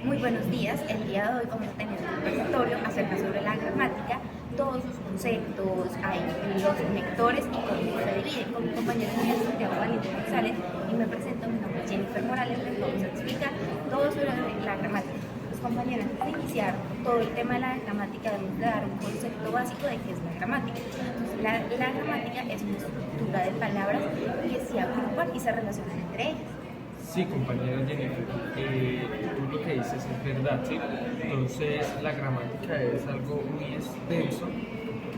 Muy buenos días, el día de hoy vamos a tener un conversatorio acerca sobre la gramática, todos sus conceptos, hay los conectores y cómo se dividen. Con mi compañero Santiago Valentín González y me presento, mi nombre es Jennifer Morales, les vamos a explicar todo sobre la gramática. Los compañeros, antes de iniciar todo el tema de la gramática, debemos dar un concepto básico de qué es la gramática. Entonces, la gramática es una estructura de palabras que se agrupan y se relacionan entre ellas. Sí, compañera Jennifer, tú lo que dices es verdad, ¿sí? Entonces la gramática es algo muy extenso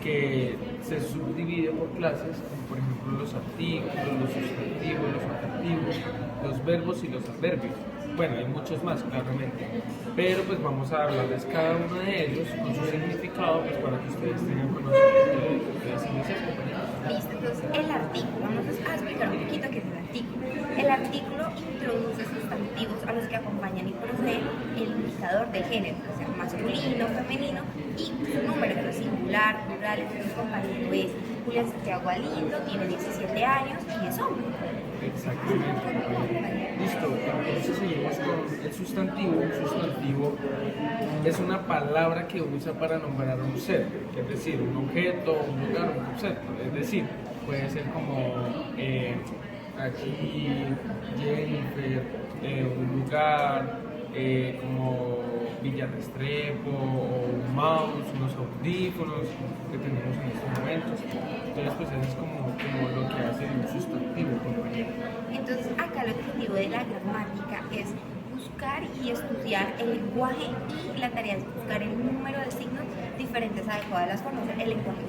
que se subdivide por clases, como por ejemplo los artículos, los sustantivos, los adjetivos, los verbos y los adverbios. Bueno, hay muchos más, claramente, pero pues vamos a hablarles cada uno de ellos con su significado, pues para que ustedes tengan conocimiento de lo que decimos, compañera. Listo, entonces el artículo, vamos a explicar un poquito qué es el artículo. El artículo introduce sustantivos a los que acompañan y proceden el indicador de género, o sea, masculino, femenino y su número, que es singular, plural. Entonces, compañero es Julián Santiago Galindo, tiene 17 años y es hombre. Exactamente. Listo, entonces seguimos con el sustantivo. Un sustantivo es una palabra que usa para nombrar un ser, es decir, un objeto, un lugar, un concepto. Es decir, puede ser como aquí Jennifer, un lugar, como Villa Restrepo, o un mouse, unos audífonos que tenemos en estos momentos. Entonces, pues eso es como lo que hace un sustantivo, compañero. Entonces, acá el objetivo de la gramática es buscar y estudiar el lenguaje, y la tarea es buscar el número de signos diferentes adecuados a las formas. El lenguaje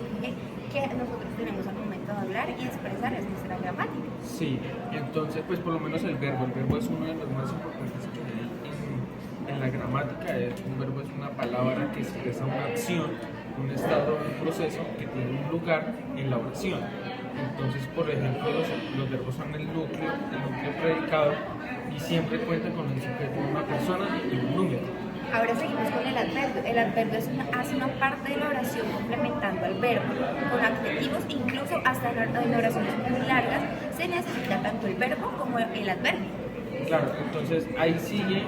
que nosotros tenemos al momento de hablar y expresar es nuestra gramática. Sí, entonces pues por lo menos el verbo es uno de los más importantes que hay en la gramática. Un verbo es una palabra que expresa una acción, un estado, un proceso que tiene un lugar en la oración. Entonces, por ejemplo, los verbos son el núcleo predicado, y siempre cuentan con el sujeto de una persona y un número. Ahora seguimos con el adverbio. El adverbio hace una parte de la oración complementando al verbo con adjetivos, incluso hasta en oraciones muy largas se necesita tanto el verbo como el adverbio. Claro, entonces ahí sigue,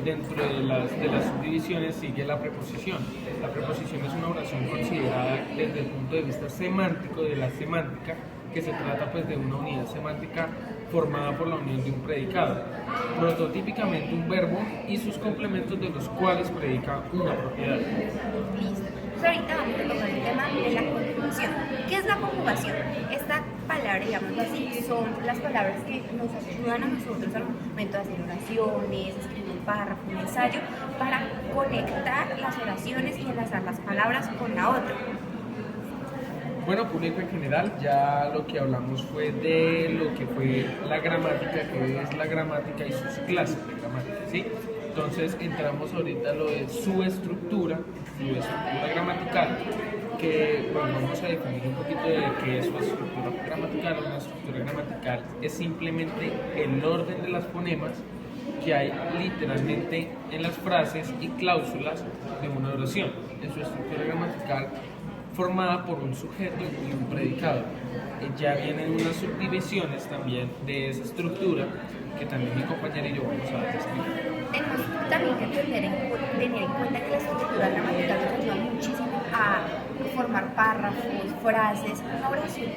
dentro de las subdivisiones, sigue la preposición. La preposición es una oración considerada desde el punto de vista semántico, de la semántica, que se trata pues de una unidad semántica formada por la unión de un predicado, prototípicamente un verbo y sus complementos, de los cuales predica una propiedad. Listo. Pues ahorita vamos a tocar el tema de la conjugación. ¿Qué es la conjugación? Esta palabra, digamos así, son las palabras que nos ayudan a nosotros al momento de hacer oraciones, escribir un párrafo, un ensayo, para conectar las oraciones y enlazar las palabras con la otra. Bueno, público en general, ya lo que hablamos fue de lo que fue la gramática, que es la gramática y sus clases de gramática, ¿sí? Entonces entramos ahorita a lo de su estructura gramatical, que bueno, vamos a definir un poquito de qué es su estructura gramatical. Una estructura gramatical es simplemente el orden de las fonemas que hay literalmente en las frases y cláusulas de una oración. En su estructura gramatical, formada por un sujeto y un predicado. Ya vienen unas subdivisiones también de esa estructura, que también mi compañera y yo vamos a explicar. Tenemos también que tener en cuenta que la estructura gramatical nos ayuda muchísimo a formar párrafos, frases, una oración,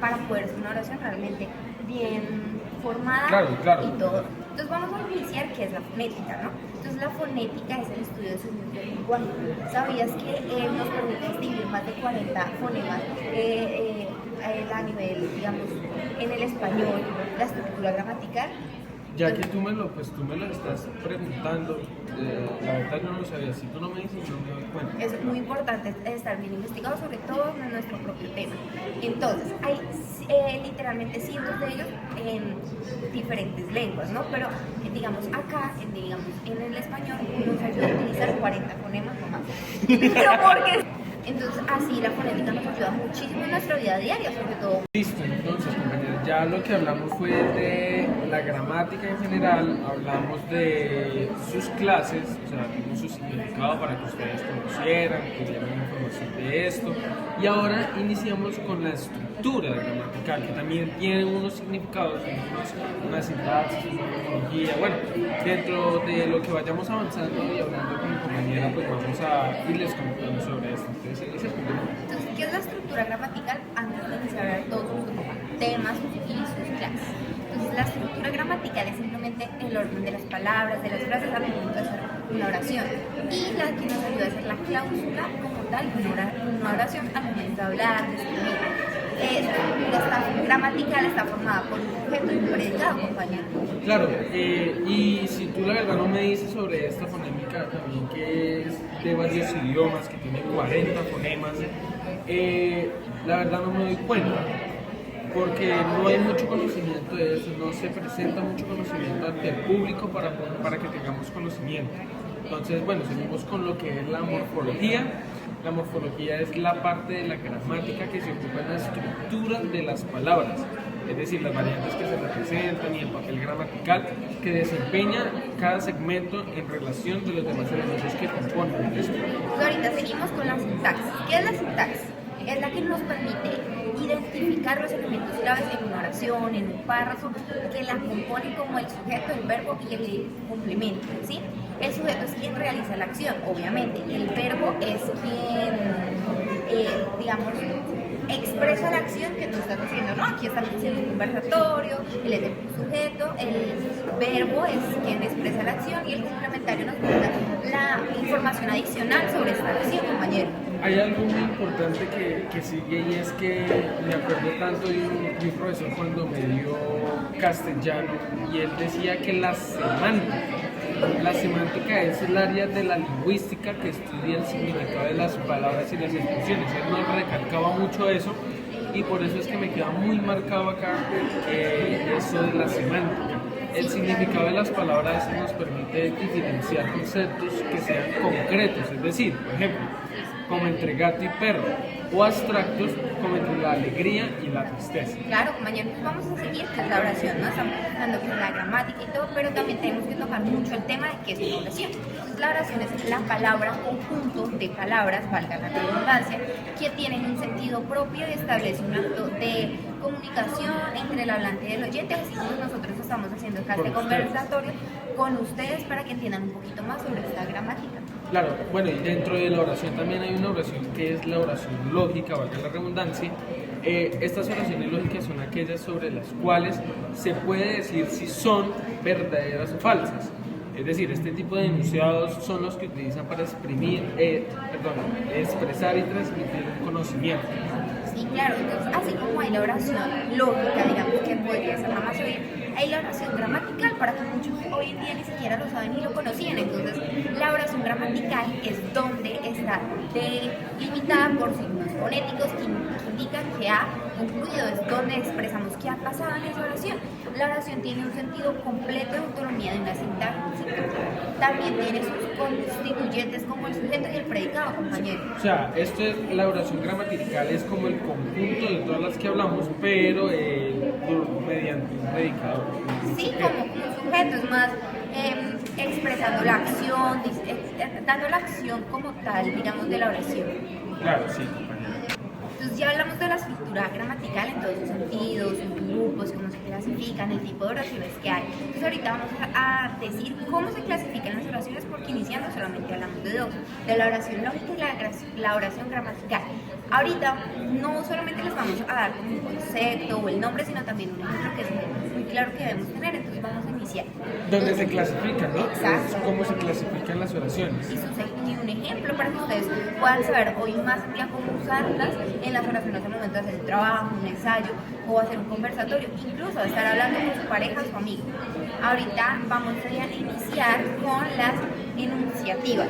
para poder hacer una oración realmente bien formada. Claro. Y todo. Entonces vamos a iniciar qué es la fonética, ¿no? Entonces la fonética es el estudio de sonidos del lenguaje. ¿Sabías que nos permite distinguir más de 40 fonemas a nivel, digamos, en el español, la estructura gramatical? Ya que tú me lo estás preguntando, la verdad yo no lo sabía. Si tú no me dices, no me doy cuenta. Es muy importante estar bien investigado, sobre todo en nuestro propio tema. Entonces, hay literalmente cientos de ellos en diferentes lenguas, ¿no? Pero, digamos, acá, en el español, nos ayuda a utilizar 40 fonemas o más. Pero porque... Entonces, así la fonética nos ayuda muchísimo en nuestra vida diaria, sobre todo. Listo, entonces, compañeros, ya lo que hablamos fue de la gramática en general, hablamos de sus clases, o sea, dimos su significado para que ustedes conocieran, que dieran información de esto. Y ahora iniciamos con la estructura gramatical, que también tiene unos significados, una sintaxis, una morfología. Bueno, dentro de lo que vayamos avanzando y hablando con mi compañera, pues vamos a irles comentando sobre esto. Entonces, ese es el punto. Entonces, ¿qué es la estructura gramatical? Antes de iniciar a ver todos sus temas y sus clases. Entonces, la estructura gramatical es simplemente el orden de las palabras, de las frases al momento de hacer una oración. Y la que nos ayuda a hacer la cláusula como tal, una oración al momento de hablar, de escribir. La estructura gramatical está formada por un sujeto y un predicado, compañero. Claro, y si tú la verdad no me dices sobre esta fonémica también, que es de varios idiomas, que tiene 40 fonemas, la verdad no me doy cuenta, porque no hay mucho conocimiento de eso, no se presenta mucho conocimiento ante el público para que tengamos conocimiento. Entonces, bueno, seguimos con lo que es la morfología. La morfología es la parte de la gramática que se ocupa en la estructura de las palabras, es decir, las variantes que se representan y el papel gramatical que desempeña cada segmento en relación de los demás elementos que componen el texto. Ahorita seguimos con la sintaxis. ¿Qué es la sintaxis? Es la que nos permite identificar los elementos claves en una oración, en un párrafo, que la componen como el sujeto, el verbo y el complemento, ¿sí? El sujeto es quien realiza la acción, obviamente. El verbo es quien, digamos, expresa la acción que tú estás haciendo, ¿no? Aquí estamos haciendo un conversatorio, él es el sujeto, el verbo es quien expresa la acción y el complementario nos brinda la información adicional sobre esta acción, compañero. Hay algo muy importante que sigue y es que me acuerdo tanto de un profesor cuando me dio castellano y él decía que la semántica es el área de la lingüística que estudia el significado de las palabras y las expresiones. Él nos recalcaba mucho eso y por eso es que me queda muy marcado acá eso de la semántica. El significado de las palabras nos permite diferenciar conceptos que sean concretos, es decir, por ejemplo, como entre gato y perro, o abstractos como entre la alegría y la tristeza. Claro, compañeros, pues vamos a seguir con la oración, ¿no? Estamos hablando que es la gramática y todo, pero también tenemos que tocar mucho el tema de qué es una oración. Entonces, la oración es la palabra, conjunto de palabras, valga la redundancia, que tienen un sentido propio y establece un acto de comunicación entre el hablante y el oyente, así como nosotros estamos haciendo acá este conversatorio con ustedes para que entiendan un poquito más sobre esta gramática. Claro, bueno, y dentro de la oración también hay una oración que es la oración lógica, valga la redundancia. Estas oraciones lógicas son aquellas sobre las cuales se puede decir si son verdaderas o falsas. Es decir, este tipo de enunciados son los que utilizan para expresar y transmitir un conocimiento. Sí, claro, entonces así como hay la oración lógica, digamos que podría ser la más obvia, hay la oración gramatical, para que muchos hoy en día ni siquiera lo saben ni lo conocían. Entonces, la oración gramatical es donde está delimitada por signos fonéticos que indican que ha concluido, es donde expresamos qué ha pasado en esa oración. La oración tiene un sentido completo de autonomía de una sintaxis. También tiene sus constituyentes como el sujeto y el predicado, compañero. O sea, esto es la oración gramatical, es como el conjunto de todas las que hablamos, pero mediante un predicado. Sí, como un sujeto, es más expresando la acción, dando la acción como tal, digamos, de la oración. Claro, sí, compañero. Entonces ya hablamos de la estructura gramatical en todos sus sentidos, sus grupos, cómo se clasifican, el tipo de oraciones que hay. Entonces ahorita vamos a decir cómo se clasifican las oraciones, porque iniciando solamente hablamos de dos, de la oración lógica y la oración gramatical. Ahorita no solamente les vamos a dar como un concepto o el nombre, sino también un ejemplo que es muy claro que debemos tener. Entonces vamos a iniciar. Donde se clasifican, ¿no? Exacto. Es cómo se clasifican las oraciones. Y un ejemplo para que ustedes puedan saber hoy más en día cómo usarlas en las oraciones al momento de hacer un trabajo, un ensayo o hacer un conversatorio, incluso estar hablando con su pareja o su amigo. Ahorita vamos a iniciar con las enunciativas.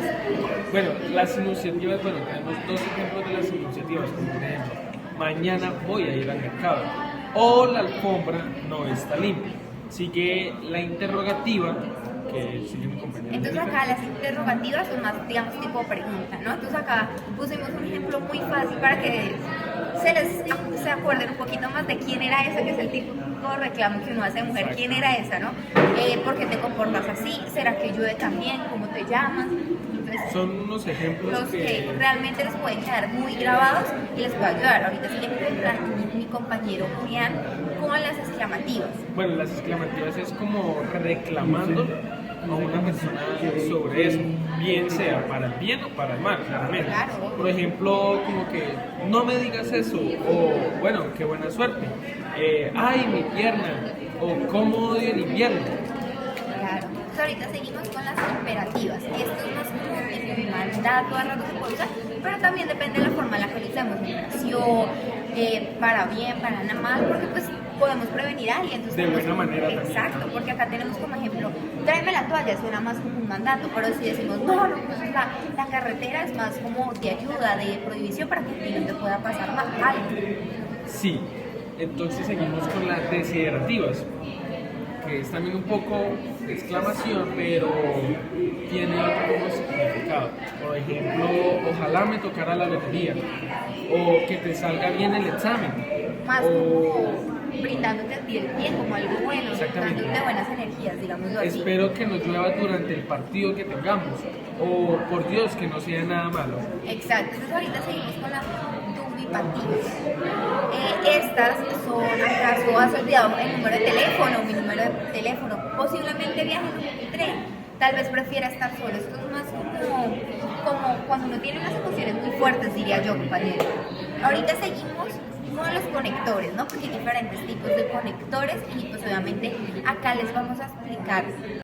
Bueno, las enunciativas, bueno, tenemos dos ejemplos de las enunciativas, como por ejemplo, mañana voy a ir al mercado, o la alfombra no está limpia. Sigue la interrogativa, que sigue mi compañero. Entonces acá las interrogativas son más, digamos, tipo pregunta, ¿no? Entonces acá pusimos un ejemplo muy fácil para que se acuerden un poquito más de quién era esa, que es el típico reclamo que uno hace de mujer, quién era esa, ¿no? ¿Por qué te comportas así? ¿Será que llueve también? ¿Cómo te llamas? Entonces, son unos ejemplos los que realmente les pueden quedar muy grabados y les puede ayudar. Ahorita sí que encuentran mi compañero Julián con las exclamativas. Bueno, las exclamativas es como reclamando a una persona sobre eso, bien sea para el bien o para el mal, claramente. Claro. Por ejemplo, como que no me digas eso, o bueno, qué buena suerte, ay, mi pierna, o cómo odio el invierno. Claro. Entonces ahorita seguimos con las imperativas. Esto es más como el mandato, a rato se puede usar, pero también depende de la forma en la que lo usemos. Negación, para bien, para nada mal, porque pues podemos prevenir a alguien. Entonces, De buena manera también. Exacto, porque acá tenemos como ejemplo, tráeme la toalla, suena más como un mandato, pero si decimos, no, entonces la carretera es más como de ayuda, de prohibición para que a ti no te pueda pasar algo. Sí, entonces seguimos con las desiderativas, que es también un poco de exclamación, pero tiene otro significado. Por ejemplo, ojalá me tocara la lotería, o que te salga bien el examen. Más como brindándote a ti el bien, como algo bueno, Exactamente. dándote buenas energías, digámoslo así. Espero que no llueva durante el partido que tengamos, o por Dios que no sea nada malo. Exacto, entonces ahorita seguimos con las dubitativas. Estas son, acaso has olvidado el número de teléfono, mi número de teléfono, posiblemente viajes en tren, tal vez prefiera estar solo. Esto es más como cuando uno tiene unas emociones muy fuertes, diría yo, compañero. Ahorita seguimos con los conectores, ¿no? Porque hay diferentes tipos de conectores y pues obviamente acá les vamos a explicar